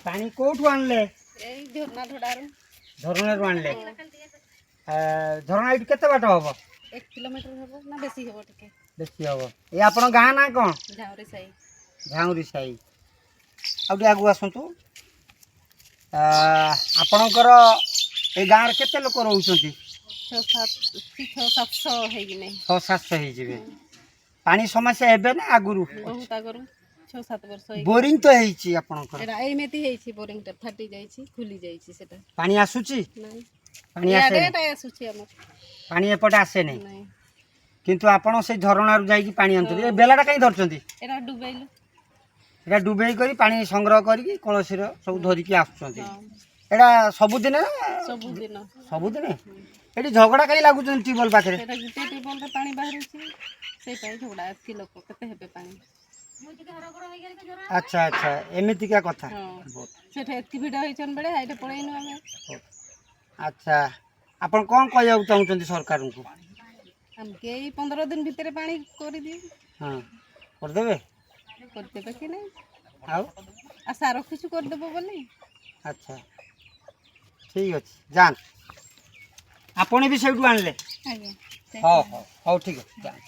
पानी कोठू आणले झरणारू आणले झरणा एठू केते बाट हबो 1 किलोमीटर हबो ना बेसी हबो टिके बेसी हबो ए आपण गाँ ना कोन झाउरी साई आउटी आगु आसंतु आपणकर ए गाँ रे केते लोक रहउछंती 6-700 हेगी नै 6-700 हे जिवे पानी समस्या हेबे ना आगुरु बहुत आगुरु 6-7 वर्ष बोरिंग तो हेछि आपणकर एटा एमेति हेछि बोरिंग टा फाटी जाइछि खुली जाइछि सेटा पानी आसुछि नै पानी आसे एटा आसुछि हमर पानी एपटे आसे नै नै किंतु आपण से झरणारू जाई की पानी आंतु ए बेलाटा कहीं धरचंती एटा डुबैलु एटा डुबेई करी पानी संग्रह करी कलसी रो सब धरि की आछंती एटा सबुदिन सबुदिन एटी झगड़ा कहीं लागुचन टिबल पाखरे सेटा गुटे टिबल रे पानी बाहरुछि सेटा झगड़ा एति लोक कते हेबे पानी अच्छा अच्छा एमिति क्या कथा सेटा एति भिड होइचन बेले आइटे पळैनु हमें अच्छा आपण कोन कहया चाहउचंती सरकार को हम के 15 दिन भीतर पानी कर दी हां कर देबे कि नहीं आउ आशा रखुछु कर देबो बोली अच्छा ठीक अछि जान आपण भी सेठू आनले आगे हां हां ठीक है जान।